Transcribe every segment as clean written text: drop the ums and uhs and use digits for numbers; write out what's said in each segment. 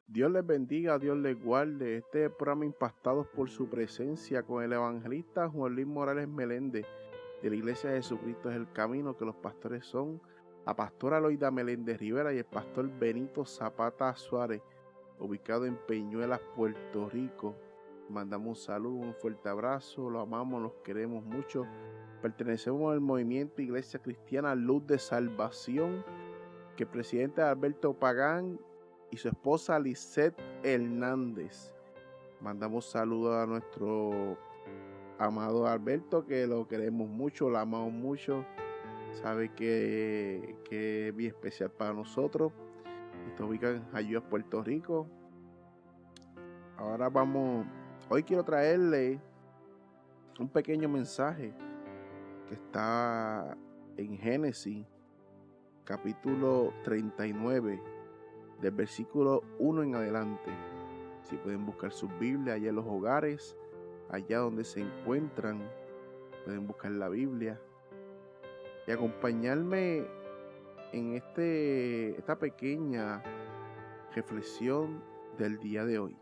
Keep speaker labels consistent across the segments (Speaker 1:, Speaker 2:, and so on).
Speaker 1: Dios les bendiga, Dios les guarde. Este programa impactados por su presencia con el evangelista Juan Luis Morales Meléndez de la Iglesia de Jesucristo es el Camino, que los pastores son la pastora Loida Meléndez Rivera y el pastor Benito Zapata Suárez, ubicado en Peñuelas, Puerto Rico. Mandamos un saludo, un fuerte abrazo, lo amamos, los queremos mucho. Pertenecemos al movimiento Iglesia Cristiana Luz de Salvación, que el presidente Alberto Pagán y su esposa Lisette Hernández. Mandamos saludos a nuestro amado Alberto, que lo queremos mucho, lo amamos mucho. Sabe que es bien especial para nosotros. Está ubicado en Jayuya, Puerto Rico. Ahora hoy quiero traerle un pequeño mensaje que está en Génesis, capítulo 39, del versículo 1 en adelante. Si pueden buscar sus Biblias allá en los hogares, allá donde se encuentran, pueden buscar la Biblia y acompañarme en esta pequeña reflexión del día de hoy.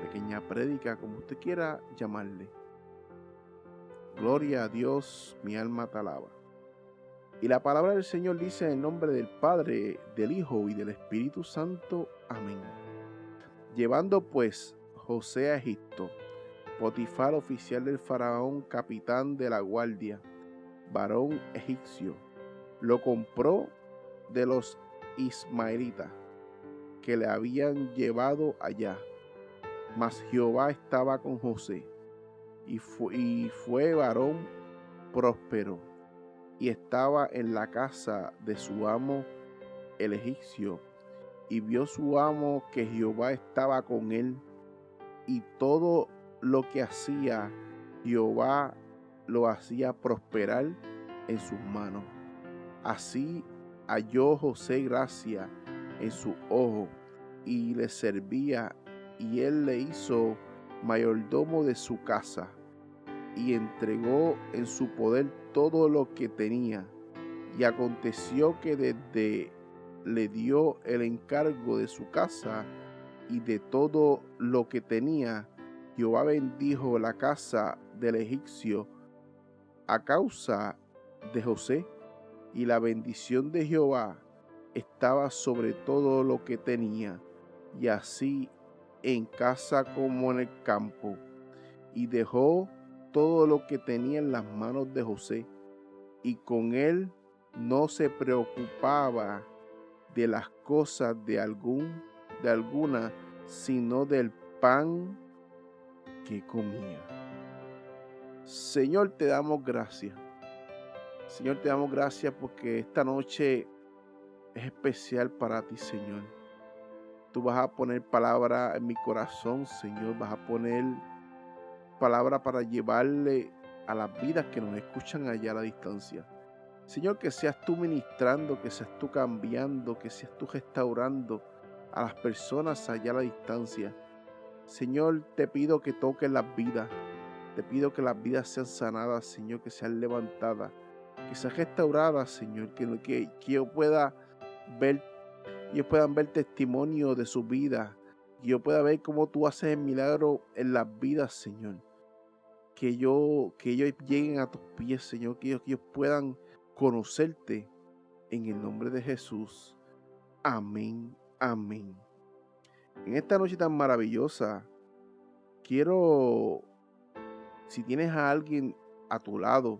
Speaker 1: Pequeña prédica, como usted quiera llamarle. Gloria a Dios, mi alma te alaba. Y la palabra del Señor dice en el nombre del Padre, del Hijo y del Espíritu Santo. Amén. Llevando pues José a Egipto, Potifar, oficial del faraón, capitán de la guardia, varón egipcio, lo compró de los ismaelitas que le habían llevado allá. Mas Jehová estaba con José, y fue varón próspero, y estaba en la casa de su amo el egipcio, y vio su amo que Jehová estaba con él, y todo lo que hacía Jehová lo hacía prosperar en sus manos. Así halló José gracia en su ojo, y le servía, y él le hizo mayordomo de su casa, y entregó en su poder todo lo que tenía. Y aconteció que desde le dio el encargo de su casa y de todo lo que tenía, Jehová bendijo la casa del egipcio a causa de José, y la bendición de Jehová estaba sobre todo lo que tenía, y así en casa como en el campo. Y dejó todo lo que tenía en las manos de José, y con él no se preocupaba de las cosas de alguna, sino del pan que comía. Señor, te damos gracias. Señor, te damos gracias porque esta noche es especial para ti, Señor. Tú vas a poner palabra en mi corazón, Señor. Vas a poner palabra para llevarle a las vidas que nos escuchan allá a la distancia. Señor, que seas tú ministrando, que seas tú cambiando, que seas tú restaurando a las personas allá a la distancia. Señor, te pido que toques las vidas. Te pido que las vidas sean sanadas, Señor, que sean levantadas, que sean restauradas, Señor, que yo pueda ver, ellos puedan ver testimonio de su vida, que yo pueda ver cómo tú haces el milagro en las vidas, Señor. Que ellos lleguen a tus pies, Señor, que ellos puedan conocerte en el nombre de Jesús. Amén, amén. En esta noche tan maravillosa, quiero, si tienes a alguien a tu lado,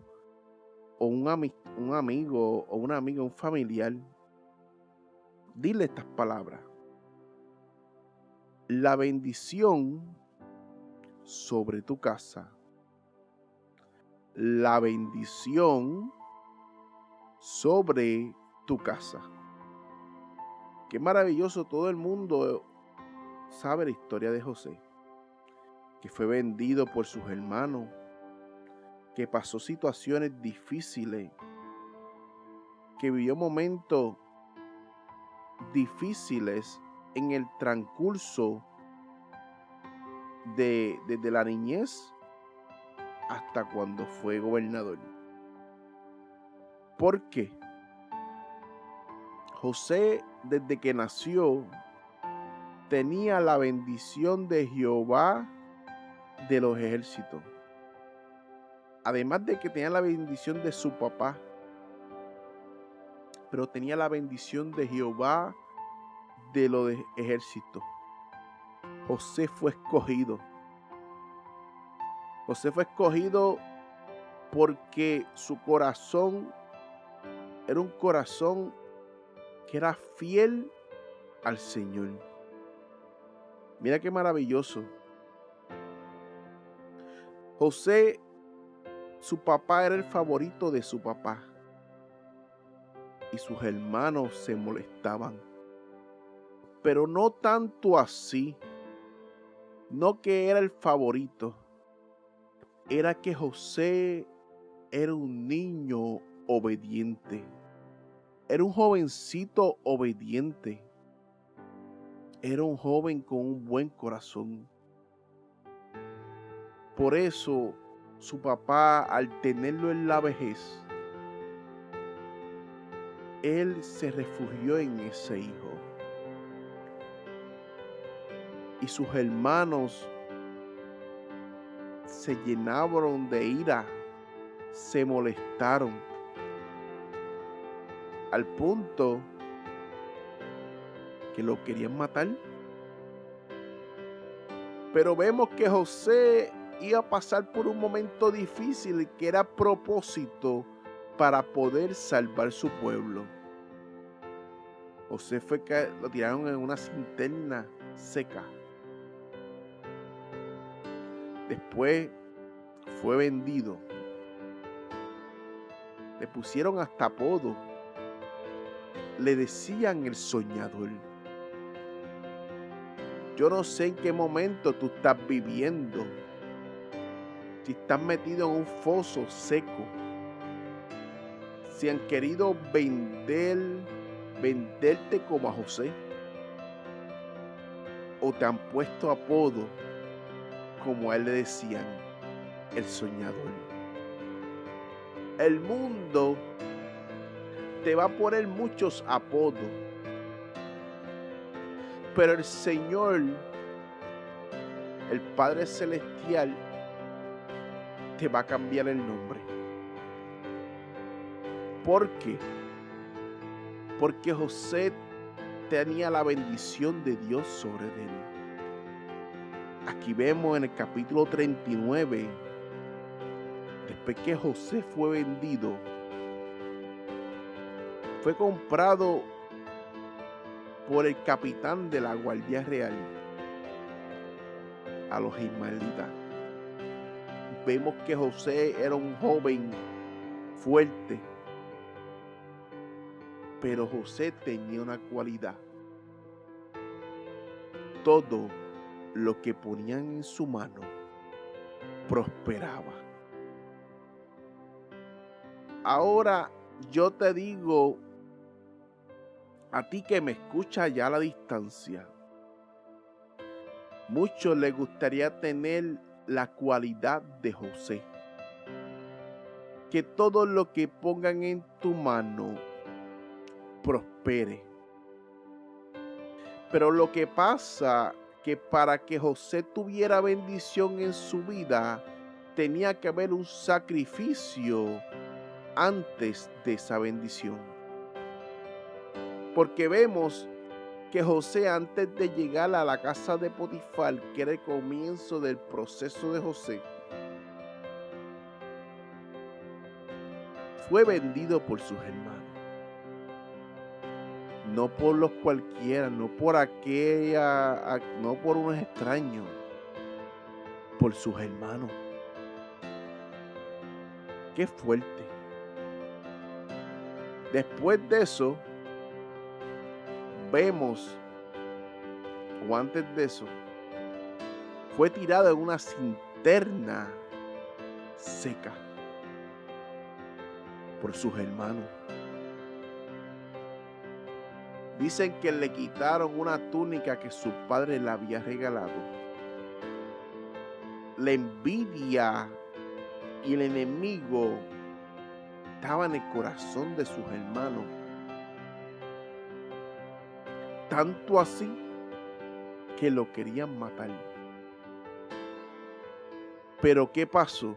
Speaker 1: o un amigo, o una amiga, un familiar, dile estas palabras. La bendición sobre tu casa. La bendición sobre tu casa. Qué maravilloso, todo el mundo sabe la historia de José, que fue vendido por sus hermanos, que pasó situaciones difíciles, que vivió momentos difíciles en el transcurso desde la niñez hasta cuando fue gobernador. ¿Por qué? José, desde que nació, tenía la bendición de Jehová de los ejércitos. Además de que tenía la bendición de su papá, pero tenía la bendición de Jehová de los ejércitos. José fue escogido. José fue escogido porque su corazón era un corazón que era fiel al Señor. Mira qué maravilloso. José, su papá era el favorito de su papá. Y sus hermanos se molestaban. Pero no tanto así. No que era el favorito. Era que José era un niño obediente. Era un jovencito obediente. Era un joven con un buen corazón. Por eso, su papá, al tenerlo en la vejez, él se refugió en ese hijo. Y sus hermanos se llenaron de ira, se molestaron, al punto que lo querían matar. Pero vemos que José iba a pasar por un momento difícil que era propósito para poder salvar su pueblo. José fue que lo tiraron en una cisterna seca. Después fue vendido. Le pusieron hasta apodo. Le decían el soñador. Yo no sé en qué momento tú estás viviendo. Si estás metido en un foso seco. Si han querido venderte como a José. O te han puesto apodo como a él le decían, el soñador. El mundo te va a poner muchos apodos. Pero el Señor, el Padre Celestial, te va a cambiar el nombre. ¿Por qué? Porque José tenía la bendición de Dios sobre él. Aquí vemos en el capítulo 39, después que José fue vendido, fue comprado por el capitán de la Guardia Real a los ismaelitas. Vemos que José era un joven fuerte, pero José tenía una cualidad. Todo lo que ponían en su mano prosperaba. Ahora yo te digo, a ti que me escuchas ya a la distancia, muchos les gustaría tener la cualidad de José. Que todo lo que pongan en tu mano prospere. Pero lo que pasa que para que José tuviera bendición en su vida, tenía que haber un sacrificio antes de esa bendición. Porque vemos que José, antes de llegar a la casa de Potifar, que era el comienzo del proceso de José, fue vendido por sus hermanos. No por los cualquiera, no por no por unos extraños, por sus hermanos. Qué fuerte. Después de eso, vemos, o antes de eso, fue tirado en una cisterna seca por sus hermanos. Dicen que le quitaron una túnica que su padre le había regalado. La envidia y el enemigo estaban en el corazón de sus hermanos. Tanto así que lo querían matar. Pero ¿qué pasó?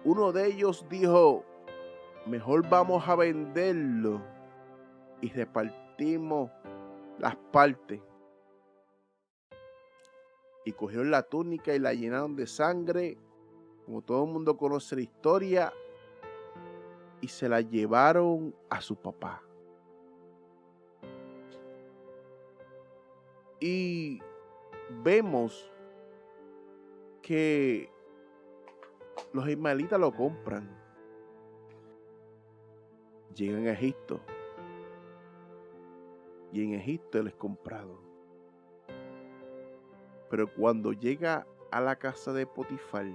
Speaker 1: Uno de ellos dijo, mejor vamos a venderlo y repartimos las partes. Y cogieron la túnica y la llenaron de sangre, como todo el mundo conoce la historia, y se la llevaron a su papá. Y vemos que los ismaelitas lo compran. Llegan a Egipto. Y en Egipto él es comprado. Pero cuando llega a la casa de Potifar,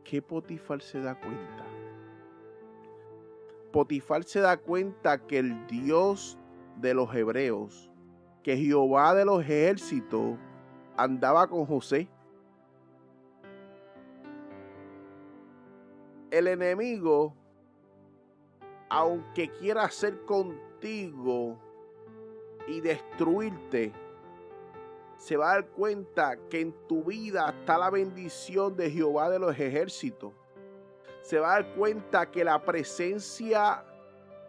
Speaker 1: ¿qué Potifar se da cuenta? Potifar se da cuenta que el Dios de los hebreos, que Jehová de los ejércitos, andaba con José. El enemigo, aunque quiera hacer contigo y destruirte, se va a dar cuenta que en tu vida está la bendición de Jehová de los ejércitos. Se va a dar cuenta que la presencia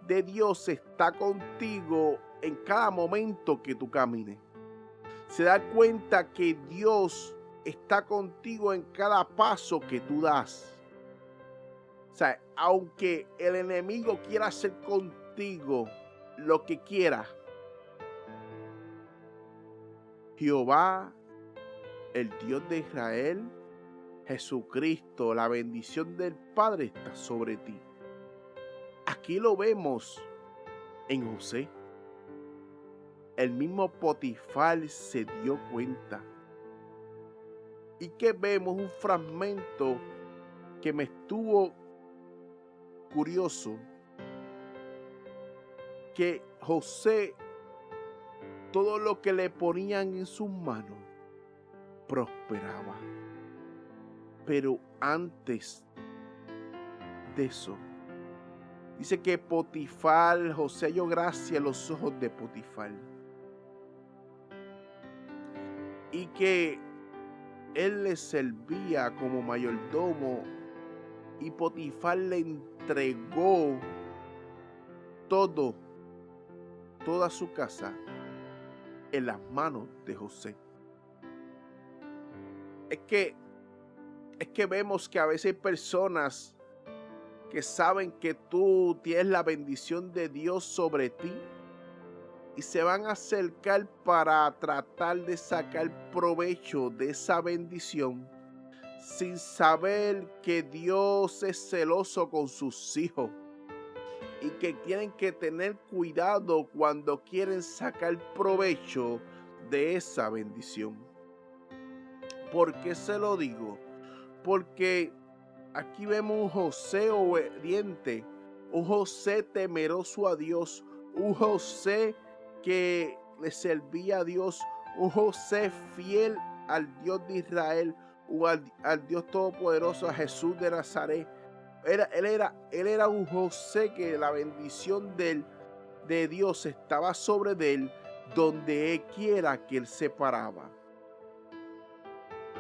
Speaker 1: de Dios está contigo en cada momento que tú camines. Se da cuenta que Dios está contigo en cada paso que tú das. O sea, aunque el enemigo quiera hacer contigo lo que quiera, Jehová, el Dios de Israel, Jesucristo, la bendición del Padre está sobre ti. Aquí lo vemos en José. El mismo Potifar se dio cuenta. Y que vemos un fragmento que me estuvo curioso, que José, todo lo que le ponían en sus manos, prosperaba. Pero antes de eso, dice que Potifar, José halló gracia en los ojos de Potifar. Y que él le servía como mayordomo y Potifar le entregó toda su casa en las manos de José. Es que vemos que a veces hay personas que saben que tú tienes la bendición de Dios sobre ti y se van a acercar para tratar de sacar provecho de esa bendición sin saber que Dios es celoso con sus hijos y que tienen que tener cuidado cuando quieren sacar provecho de esa bendición. ¿Por qué se lo digo? Porque aquí vemos un José obediente, un José temeroso a Dios, un José que le servía a Dios, un José fiel al Dios de Israel, o al Dios todopoderoso, a Jesús de Nazaret. Él era un José que la bendición de Dios estaba sobre él donde quiera que él se paraba.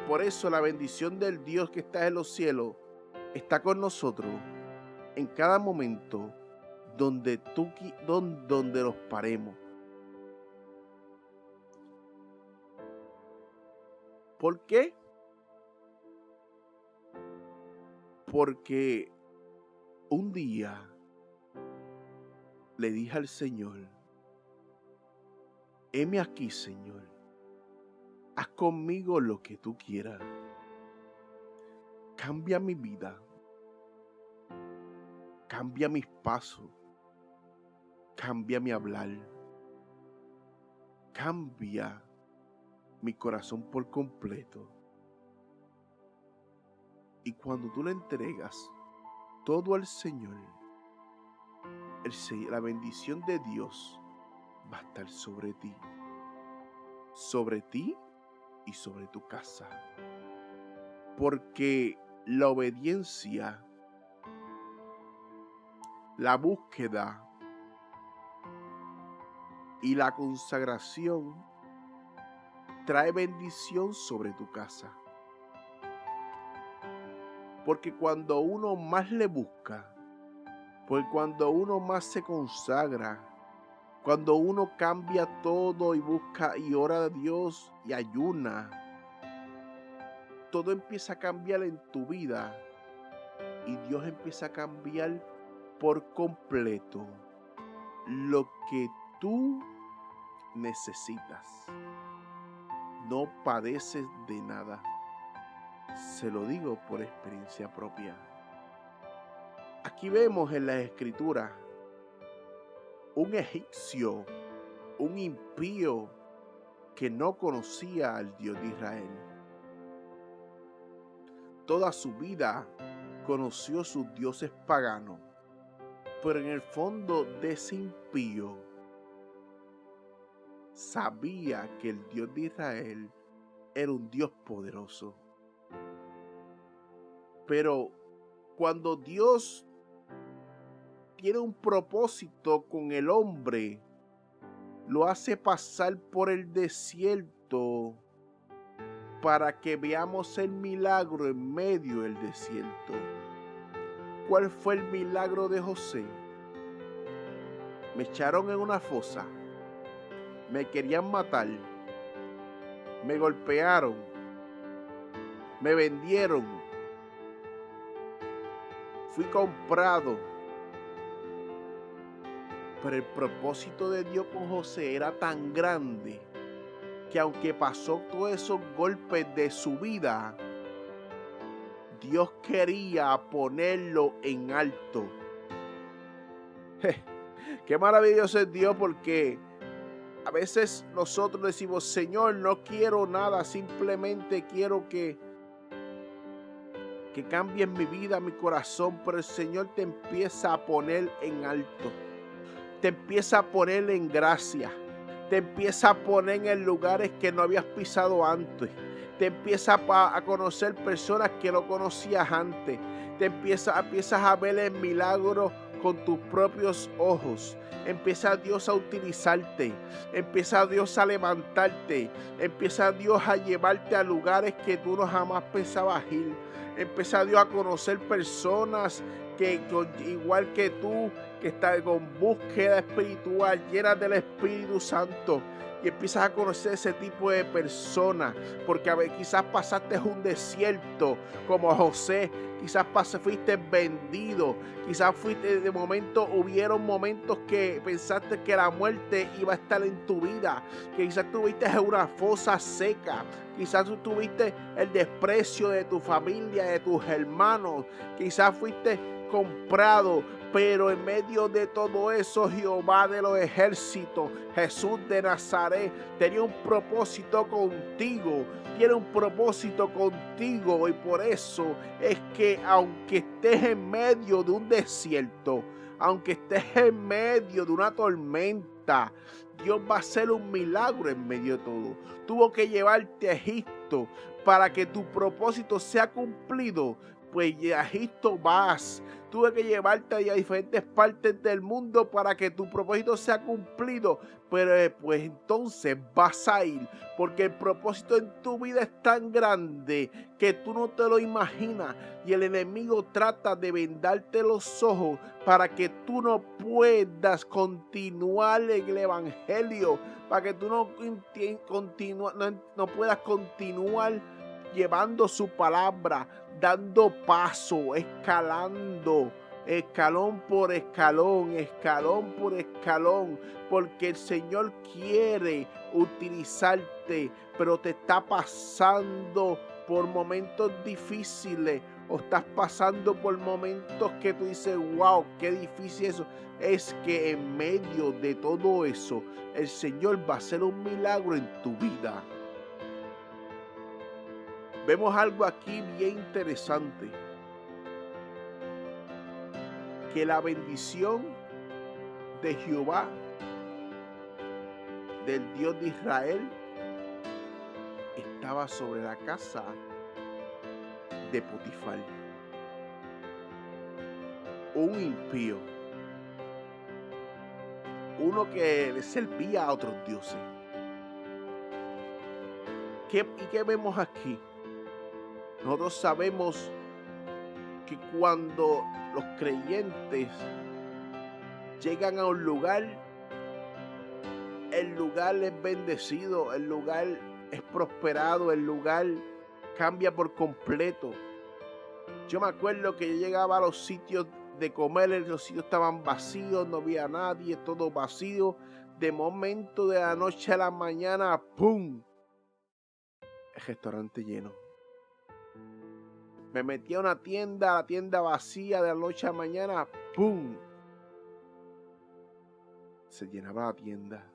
Speaker 1: Por eso la bendición del Dios que está en los cielos está con nosotros en cada momento donde nos paremos. ¿Por qué? Porque un día le dije al Señor, heme aquí, Señor, haz conmigo lo que tú quieras. Cambia mi vida, cambia mis pasos, cambia mi hablar, cambia mi corazón por completo. Y cuando tú le entregas todo al Señor, la bendición de Dios va a estar sobre ti y sobre tu casa. Porque la obediencia, la búsqueda Y la consagración trae bendición sobre tu casa. Porque cuando uno más le busca, porque cuando uno más se consagra, cuando uno cambia todo y busca y ora a Dios y ayuna, todo empieza a cambiar en tu vida y Dios empieza a cambiar por completo lo que tú necesitas. No padeces de nada. Se lo digo por experiencia propia. Aquí vemos en las Escrituras un egipcio, un impío que no conocía al Dios de Israel. Toda su vida conoció sus dioses paganos, pero en el fondo de ese impío sabía que el Dios de Israel era un Dios poderoso. Pero cuando Dios tiene un propósito con el hombre, lo hace pasar por el desierto para que veamos el milagro en medio del desierto. ¿Cuál fue el milagro de José? Me echaron en una fosa, me querían matar, me golpearon, me vendieron, fui comprado. Pero el propósito de Dios con José era tan grande que aunque pasó todos esos golpes de su vida, Dios quería ponerlo en alto. Qué maravilloso es Dios, porque a veces nosotros decimos: Señor, no quiero nada, simplemente quiero que cambies mi vida, mi corazón. Pero el Señor te empieza a poner en alto, te empieza a poner en gracia, te empieza a poner en lugares que no habías pisado antes, te empieza a conocer personas que no conocías antes, te empiezas a ver el milagro con tus propios ojos. Empieza Dios a utilizarte, empieza Dios a levantarte, empieza Dios a llevarte a lugares que tú no jamás pensabas ir. Empieza Dios a conocer personas que igual que tú, que están con búsqueda espiritual, llenas del Espíritu Santo. Y empiezas a conocer ese tipo de personas, porque a ver, quizás pasaste un desierto como José, quizás fuiste vendido, quizás fuiste, de momento hubieron momentos que pensaste que la muerte iba a estar en tu vida, que quizás tuviste una fosa seca, quizás tú tuviste el desprecio de tu familia, de tus hermanos, quizás fuiste comprado. Pero en medio de todo eso, Jehová de los ejércitos, Jesús de Nazaret, tenía un propósito contigo, tiene un propósito contigo. Y por eso es que aunque estés en medio de un desierto, aunque estés en medio de una tormenta, Dios va a hacer un milagro en medio de todo. Tuvo que llevarte a Egipto para que tu propósito sea cumplido. Pues a Egipto vas. Tuve que llevarte a diferentes partes del mundo para que tu propósito sea cumplido. Pero pues entonces vas a ir, porque el propósito en tu vida es tan grande que tú no te lo imaginas. Y el enemigo trata de vendarte los ojos para que tú no puedas continuar en el evangelio, para que tú no puedas continuar llevando su palabra, dando paso, escalando, escalón por escalón, escalón por escalón, porque el Señor quiere utilizarte, pero te está pasando por momentos difíciles, o estás pasando por momentos que tú dices: wow, qué difícil eso. Es que en medio de todo eso, el Señor va a hacer un milagro en tu vida. Vemos algo aquí bien interesante, que la bendición de Jehová, del Dios de Israel, estaba sobre la casa de Potifar, un impío, uno que le servía a otros dioses. ¿Y qué vemos aquí? Nosotros sabemos que cuando los creyentes llegan a un lugar, el lugar es bendecido, el lugar es prosperado, el lugar cambia por completo. Yo me acuerdo que yo llegaba a los sitios de comer, los sitios estaban vacíos, no había nadie, todo vacío. De momento, de la noche a la mañana, ¡pum! El restaurante lleno. Me metí a una tienda, la tienda vacía, de la noche a la mañana, ¡pum! Se llenaba la tienda.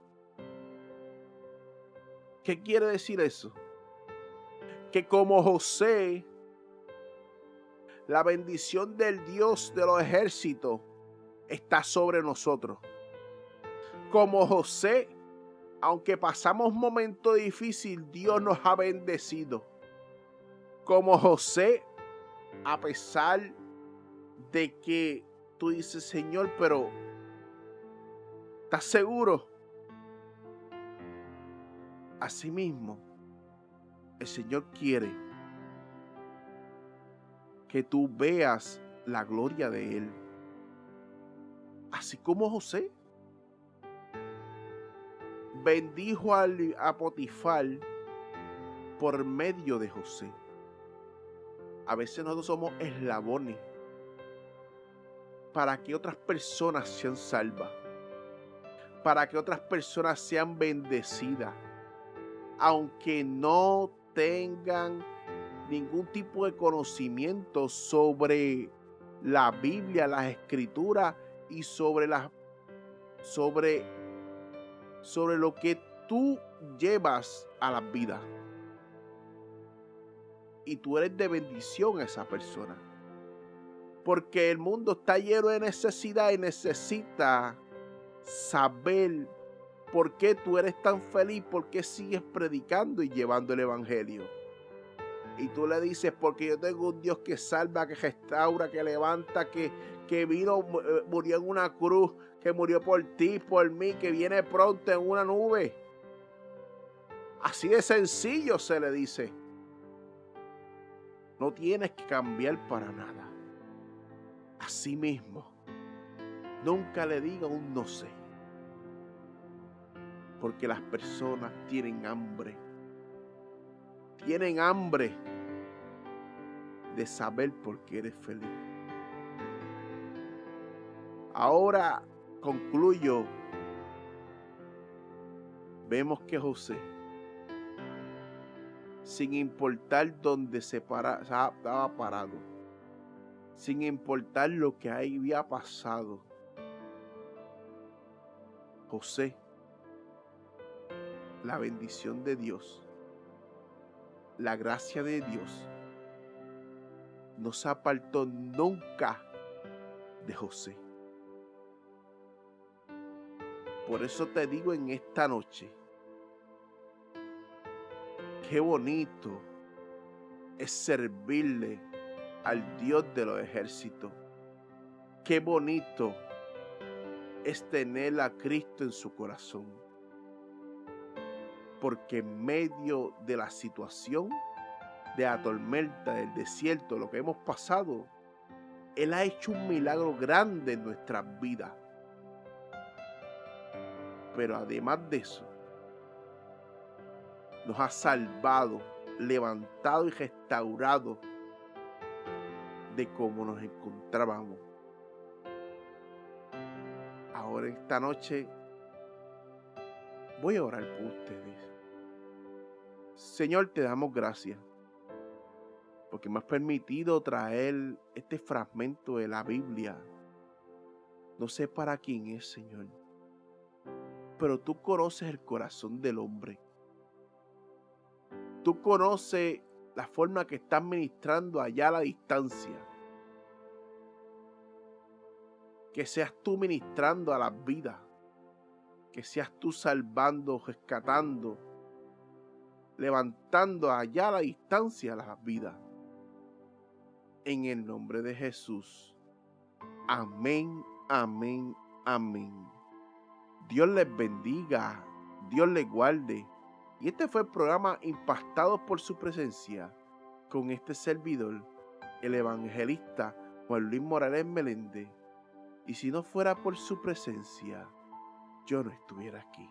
Speaker 1: ¿Qué quiere decir eso? Que como José, la bendición del Dios de los ejércitos está sobre nosotros. Como José, aunque pasamos momentos difíciles, Dios nos ha bendecido. Como José, a pesar de que tú dices, Señor, pero ¿estás seguro? Asimismo, el Señor quiere que tú veas la gloria de Él. Así como José bendijo a Potifar por medio de José. A veces nosotros somos eslabones para que otras personas sean salvas, para que otras personas sean bendecidas, aunque no tengan ningún tipo de conocimiento sobre la Biblia, las Escrituras y sobre lo que tú llevas a la vida. Y tú eres de bendición a esa persona. Porque el mundo está lleno de necesidad y necesita saber por qué tú eres tan feliz, por qué sigues predicando y llevando el evangelio. Y tú le dices, porque yo tengo un Dios que salva, que restaura, que levanta, que vino, murió en una cruz, que murió por ti, por mí, que viene pronto en una nube. Así de sencillo se le dice. No tienes que cambiar para nada. Así mismo, nunca le diga un no sé. Porque las personas tienen hambre. Tienen hambre de saber por qué eres feliz. Ahora concluyo. Vemos que José, sin importar dónde estaba parado, sin importar lo que había pasado, José, la bendición de Dios, la gracia de Dios, no se apartó nunca de José. Por eso te digo en esta noche, qué bonito es servirle al Dios de los ejércitos. Qué bonito es tener a Cristo en su corazón. Porque en medio de la situación, de la tormenta, del desierto, lo que hemos pasado, Él ha hecho un milagro grande en nuestras vidas. Pero además de eso, nos ha salvado, levantado y restaurado de cómo nos encontrábamos. Ahora esta noche voy a orar por ustedes. Señor, te damos gracias porque me has permitido traer este fragmento de la Biblia. No sé para quién es, Señor, pero tú conoces el corazón del hombre. Tú conoces la forma que estás ministrando allá a la distancia. Que seas tú ministrando a las vidas. Que seas tú salvando, rescatando, levantando allá a la distancia las vidas. En el nombre de Jesús. Amén, amén, amén. Dios les bendiga, Dios les guarde. Y este fue el programa Impactados por su presencia, con este servidor, el evangelista Juan Luis Morales Meléndez. Y si no fuera por su presencia, yo no estuviera aquí.